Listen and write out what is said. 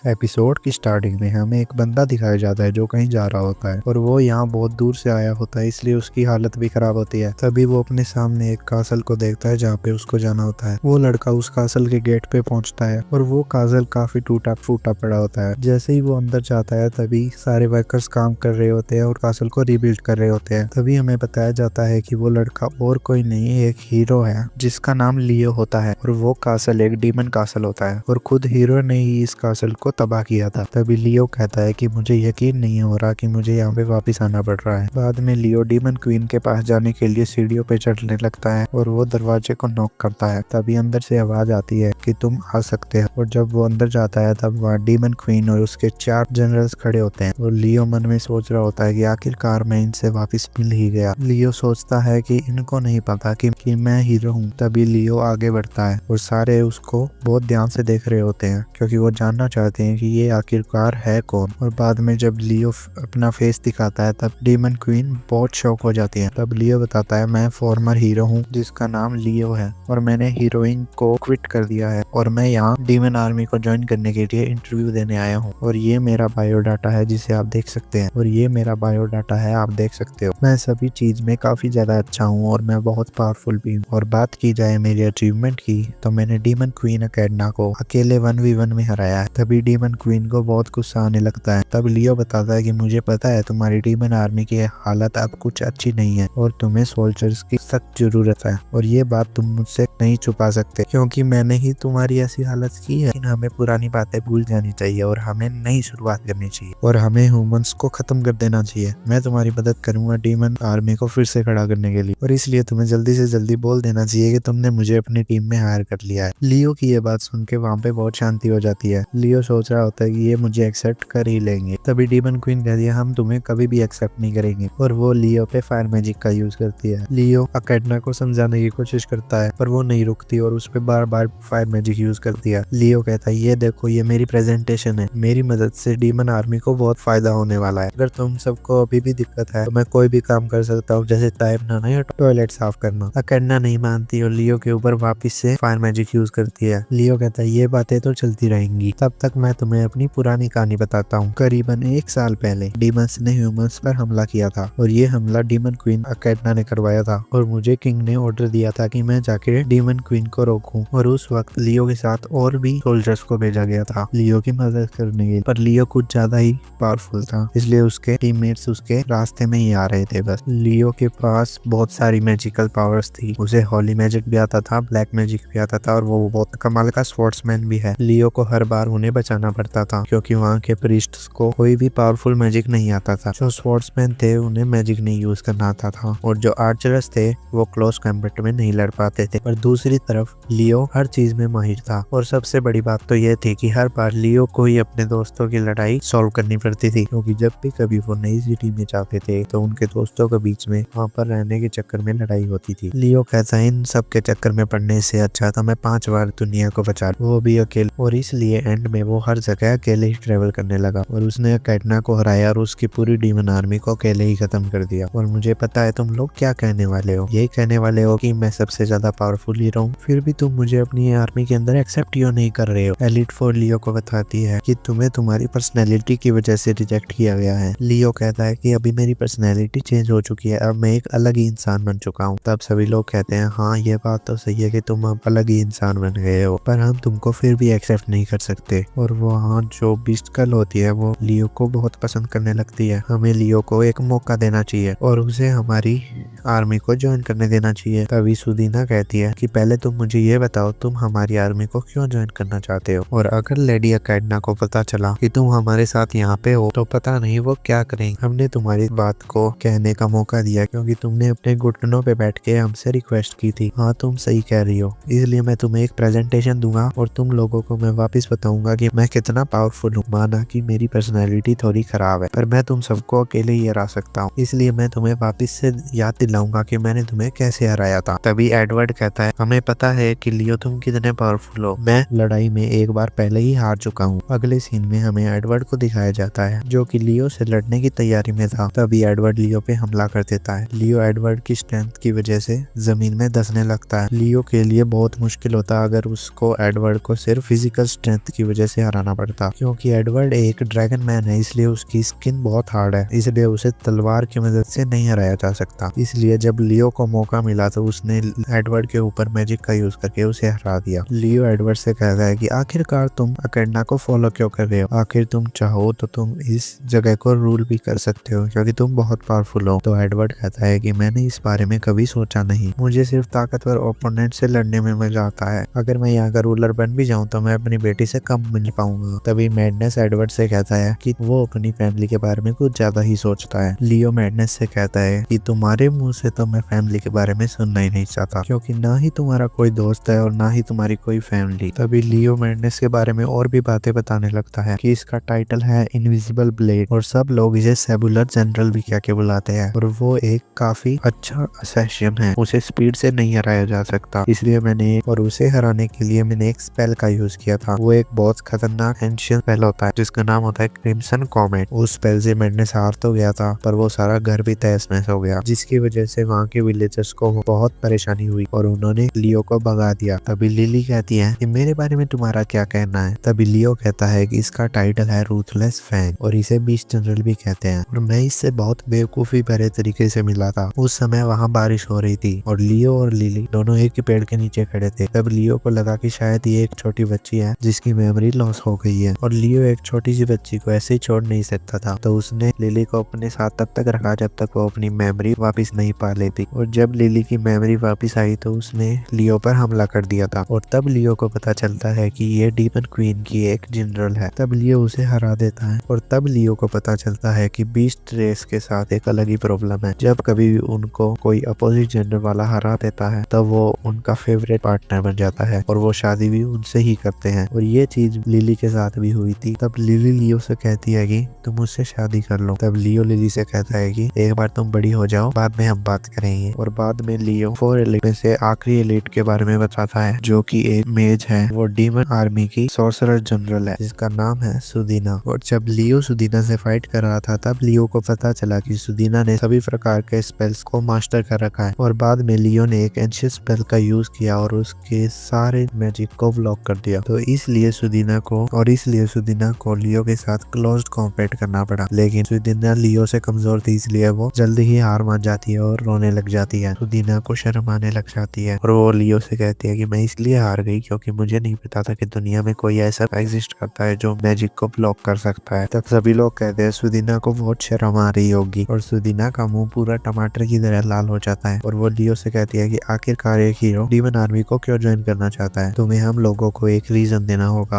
Episode की starting में हमें एक बंदा दिखाया जाता है जो कहीं जा रहा होता है और वो यहाँ बहुत दूर से आया होता है, इसलिए उसकी हालत भी खराब होती है। तभी वो अपने सामने एक कासल को देखता है जहाँ पे उसको जाना होता है। वो लड़का उस कासल के गेट पे पहुंचता है और वो कासल काफी टूटा फूटा पड़ा होता है। जैसे ही वो अंदर जाता है तभी सारे वर्कर्स काम कर रहे होते हैं और कासल को रिबिल्ड कर रहे होते हैं। तभी हमें बताया जाता है कि वो लड़का और कोई नहीं, एक हीरो है जिसका नाम लियो होता है और वो कासल एक डीमन कासल होता है और खुद हीरो ने ही इस कासल को तबाह किया था। तभी लियो कहता है कि मुझे यकीन नहीं हो रहा कि मुझे यहाँ पे वापस आना पड़ रहा है। बाद में लियो डीमन क्वीन के पास जाने के लिए सीढ़ियों पे चढ़ने लगता है और वो दरवाजे को नॉक करता है। तभी अंदर से आवाज आती है कि तुम आ सकते हो और जब वो अंदर जाता है तब वहाँ डीमन क्वीन और उसके 4 जनरल्स खड़े होते हैं और लियो मन में सोच रहा होता है कि आखिरकार मैं इनसे वापस मिल ही गया। लियो सोचता है कि इनको नहीं पता कि मैं हीरो हूँ। तभी लियो आगे बढ़ता है और सारे उसको बहुत ध्यान से देख रहे होते हैं क्योंकि वो जानना चाहते हैं कि ये आखिरकार है कौन। और बाद में जब लियो अपना फेस दिखाता है तब डीमन क्वीन बहुत शॉक हो जाती है। तब लियो बताता है मैं फॉर्मर हीरो हूँ जिसका नाम लियो है और मैंने हीरोइन को क्विट कर दिया है और मैं यहाँ डीमन आर्मी को ज्वाइन करने के लिए इंटरव्यू देने आया हूँ और ये मेरा बायोडाटा है जिसे आप देख सकते हैं और ये मेरा बायोडाटा है, आप देख सकते हो। मैं सभी चीज में काफी ज्यादा अच्छा हूँ और मैं बहुत पावरफुल भी हूँ। और बात की जाए मेरी अचीवमेंट की तो मैंने डीमन क्वीन अकेडना को अकेले 1v1 में हराया है। तभी डीमन क्वीन को बहुत गुस्सा आने लगता है। तब लियो बताता है कि मुझे पता है तुम्हारी डीमन आर्मी की हालत अब कुछ अच्छी नहीं है और तुम्हें सोल्जर्स की सख्त जरूरत है और ये बात तुम मुझसे नहीं छुपा सकते क्योंकि मैंने ही तुम्हारी ऐसी हालत की है। लेकिन हमें पुरानी बातें भूल जानी चाहिए और हमें नई शुरुआत करनी चाहिए और हमें ह्यूमंस को खत्म कर देना चाहिए। मैं तुम्हारी मदद करूंगा डीमन आर्मी को फिर से खड़ा करने के लिए और इसलिए तुम्हें जल्दी से जल्दी बोल देना चाहिए कि तुमने मुझे अपनी टीम में हायर कर लिया है। लियो की ये बात सुन के वहाँ पे बहुत शांति हो जाती है। लियो सोच रहा होता है कि ये मुझे एक्सेप्ट कर ही लेंगे। तभी डीमन क्वीन कहती है हम तुम्हें कभी भी एक्सेप्ट नहीं करेंगे और वो लियो पे फायर मैजिक का यूज करती है। लियो अकेडना को समझाने की कोशिश करता है पर वो नहीं रुकती और उस पर बार बार फायर मैजिक यूज करती है। लियो कहता है ये देखो ये मेरी प्रेजेंटेशन है, मेरी मदद से डीमन आर्मी को बहुत फायदा होने वाला है। अगर तुम सबको अभी भी दिक्कत है तो मैं कोई भी काम कर सकता हूँ जैसे चाय बनाना या टॉयलेट साफ करना। अकेडना नहीं मानती और लियो के ऊपर वापस से फायर मैजिक यूज करती है। लियो कहता है ये बातें तो चलती रहेंगी, तब तक मैं तुम्हें अपनी पुरानी कहानी बताता हूँ। करीबन 1 साल पहले डीमंस ने ह्यूमंस पर हमला किया था और ये हमला डीमन क्वीन अकेडना ने करवाया था और मुझे किंग ने ऑर्डर दिया था कि मैं जाके डीमन क्वीन को रोकूं और उस वक्त लियो के साथ और भी सोल्जर्स को भेजा गया था लियो की मदद करने के लिए। पर लियो कुछ ज्यादा ही पावरफुल था इसलिए उसके टीममेट्स उसके रास्ते में ही आ रहे थे। बस लियो के पास बहुत सारी मैजिकल पावर्स थी, उसे हॉली मैजिक भी आता था, ब्लैक मैजिक भी आता था और वो बहुत कमाल का स्वॉर्ड्समैन भी है। लियो को हर बार उन्हें बचाना पड़ता था क्योंकि वहाँ के प्रीस्ट्स को कोई भी पावरफुल मैजिक नहीं आता था। जो स्वॉर्ड्समैन थे उन्हें मैजिक नहीं यूज करना आता था और जो आर्चर्स थे वो क्लोज कॉम्बैट में नहीं लड़ पाते थे। पर दूसरी तरफ लियो हर चीज में माहिर था और सबसे बड़ी बात तो ये थी कि हर बार लियो को ही अपने दोस्तों की लड़ाई सॉल्व करनी पड़ती थी क्योंकि जब भी कभी वो नई सिटी में जाते थे तो उनके दोस्तों के बीच में वहाँ पर रहने के चक्कर में लड़ाई होती थी। लियो कहता है इन सब के चक्कर में पड़ने से अच्छा था मैं 5 बार दुनिया को बचा लूं, वो भी अकेले। और इसलिए एंड में वो हर जगह अकेले ही ट्रेवल करने लगा और उसने अकेडना को हराया और उसकी पूरी डीमन आर्मी को अकेले ही खत्म कर दिया। और मुझे पता है तुम लोग क्या कहने वाले हो, यही कहने वाले हो कि मैं सबसे ज्यादा पावरफुल हीरो हूँ, फिर भी तुम मुझे अपनी आर्मी के अंदर एक्सेप्ट क्यों नहीं कर रहे हो। एलिट 4 लियो को बताती है कि तुम्हें तुम्हारी पर्सनैलिटी की वजह से रिजेक्ट किया गया है। लियो कहता है कि अभी मेरी पर्सनैलिटी चेंज हो चुकी है, अब मैं एक अलग ही इंसान बन चुका हूँ। तब सभी लोग कहते हैं हाँ ये बात तो सही है कि तुम अब अलग ही इंसान बन गए हो पर हम तुमको फिर भी एक्सेप्ट नहीं कर सकते। और वहाँ जो बीस्ट गर्ल होती है वो लियो को बहुत पसंद करने लगती है। हमें लियो को एक मौका देना चाहिए और उसे हमारी आर्मी को ज्वाइन करने देना चाहिए। तभी सुदीना कहती है कि पहले तुम मुझे ये बताओ तुम हमारी आर्मी को क्यों ज्वाइन करना चाहते हो और अगर लेडी अकेडना को पता चला कि तुम हमारे साथ यहाँ पे हो तो पता नहीं वो क्या करेंगे। हमने तुम्हारी बात को कहने का मौका दिया क्योंकि तुमने अपने घुटनों पे बैठ के हमसे रिक्वेस्ट की थी। हाँ तुम सही कह रही हो, इसलिए मैं तुम्हें एक प्रेजेंटेशन दूंगा और तुम लोगों को मैं वापस बताऊंगा कि मैं कितना पावरफुल हूँ। माना कि मेरी पर्सनैलिटी थोड़ी खराब है पर मैं तुम सबको अकेले ही हरा सकता हूँ, इसलिए मैं तुम्हें वापस से याद दिलाऊंगा कि मैंने तुम्हें कैसे हराया था। तभी एडवर्ड कहता है हमें पता है कि लियो तुम कितने पावरफुल हो, मैं लड़ाई में एक बार पहले ही हार चुका हूँ। अगले सीन में हमें एडवर्ड को दिखाया जाता है जो कि लियो से लड़ने की तैयारी में था। तभी एडवर्ड लियो पे हमला कर देता है। लियो एडवर्ड की स्ट्रेंथ की वजह से जमीन में धंसने लगता है। लियो के लिए बहुत मुश्किल होता अगर उसको एडवर्ड को सिर्फ फिजिकल स्ट्रेंथ की वजह से हराना पड़ता, क्योंकि एडवर्ड एक ड्रैगन मैन है, इसलिए उसकी स्किन बहुत हार्ड है, इसलिए उसे तलवार की मदद से नहीं हराया जा सकता। इसलिए जब लियो को मौका मिला तो उसने एडवर्ड के ऊपर मैजिक का यूज करके उसे हरा दिया। लियो एडवर्ड से कहता है कि आखिरकार तुम अकेडना को फॉलो क्यों कर रहे हो? आखिर तुम चाहो तो तुम इस जगह को रूल भी कर सकते हो, क्योंकि तुम बहुत पावरफुल हो। तो एडवर्ड कहता है कि मैंने इस बारे में कभी सोचा नहीं, मुझे सिर्फ ताकतवर ओपोनेंट से लड़ने में मजा आता है। अगर मैं यहाँ का रूलर बन भी जाऊँ तो मैं अपनी बेटी से कम मिल पाऊंगा। तभी मैडनेस एडवर्ड से कहता है कि वो अपनी फैमिली के बारे में कुछ ज्यादा ही सोचता है। लियो मैडनेस से कहता है कि तुम्हारे मुंह से तो मैं फैमिली के बारे में सुनना ही नहीं चाहता, क्योंकि ना ही तुम्हारा कोई दोस्त है और ना ही तुम्हारी कोई फैमिली। तभी लियो मैडनेस के बारे में और भी बातें बताने लगता है कि इसका टाइटल है इनविजिबल ब्लेड और सब लोग इसे सेबुलर जनरल भी क्या के बुलाते हैं, और वो एक काफी अच्छा असैसिन है, उसे स्पीड से नहीं हराया जा सकता। इसलिए और उसे हराने के लिए मैंने एक स्पेल का यूज किया था। वो एक बहुत खतरनाक एंशियंट स्पेल होता है जिसका नाम होता है क्रिम्सन कॉमेट। उस स्पेल से मैडनेस हार तो गया था, पर वो सारा घर भी तहस नहस हो गया, जिसकी वजह से वहाँ के विलेजर्स को बहुत परेशानी हुई और उन्होंने लियो को भगा दिया। तभी लिली कहती है कि मेरे बारे में तुम्हारा क्या कहना है? तभी लियो कहता है कि इसका टाइटल है रूथलेस फैंग और इसे बीस्ट जनरल भी कहते हैं, और मैं इससे बहुत बेवकूफी भरे तरीके से मिला था। उस समय वहाँ बारिश हो रही थी और लियो और लिली दोनों एक ही पेड़ के नीचे खड़े थे। तब लियो को लगा कि शायद ये एक छोटी बच्ची है जिसकी मेमोरी लॉस हो गई है, और लियो एक छोटी सी बच्ची को ऐसे ही छोड़ नहीं सकता था, तो उसने लिली को अपने साथ तब तक रखा जब तक वो अपनी मेमोरी वापस नहीं पा लेती। और जब लिली की मेमोरी वापस आई तो उसने लियो पर हमला कर दिया था, और तब लियो को पता चलता है कि ये डीमन क्वीन की एक जनरल है। तब लियो उसे हरा देता है, और तब लियो को पता चलता है कि बीस्ट रेस के साथ एक अलग ही प्रॉब्लम है। जब कभी भी उनको कोई अपोजिट जेंडर वाला हरा देता है तब वो उनका फेवरेट पार्टनर बन जाता है और वो शादी भी उनसे ही करते हैं, और ये चीज लिली के साथ भी हुई थी। तब लिली लियो से कहती है कि तुम मुझसे शादी कर लो। तब लियो लिली से कहता है कि एक बार तुम बड़ी हो जाओ, बाद में हम बात करेंगे। और बाद में लियो 4 एलिट में से आखिरी एलिट के बारे में बताता है, जो कि एक मेज है। वो डीमन आर्मी की सोर्सरर जनरल है जिसका नाम है सुदीना। और जब लियो सुदीना से फाइट कर रहा था तब लियो को पता चला कि सुदीना ने सभी प्रकार के स्पेल्स को मास्टर कर रखा है, और बाद में लियो ने एक एंशियंट स्पेल का यूज किया और उसके सारे मैजिक को ब्लॉक कर दिया। तो इसलिए सुदीना को लियो के साथ क्लोज्ड कॉम्बैट करना पड़ा। लेकिन सुदीना लियो से कमजोर थी, इसलिए वो जल्दी ही हार मान जाती है और रोने लग जाती है। सुदीना को शर्म आने लग जाती है और वो लियो से कहती है कि मैं इसलिए हार गई क्योंकि मुझे नहीं पता था कि दुनिया में कोई ऐसा एग्जिस्ट करता है जो मैजिक को ब्लॉक कर सकता है। तब सभी लोग कहते हैं सुदीना को बहुत शर्म आ रही होगी, और सुदीना का मुंह पूरा टमाटर की तरह लाल हो जाता है। और वो लियो से कहती है कि आखिरकार एक हीरो डीमन आर्मी को क्यों ज्वाइन करना चाहता है? तुम्हें हम लोगों को एक रीजन देना होगा।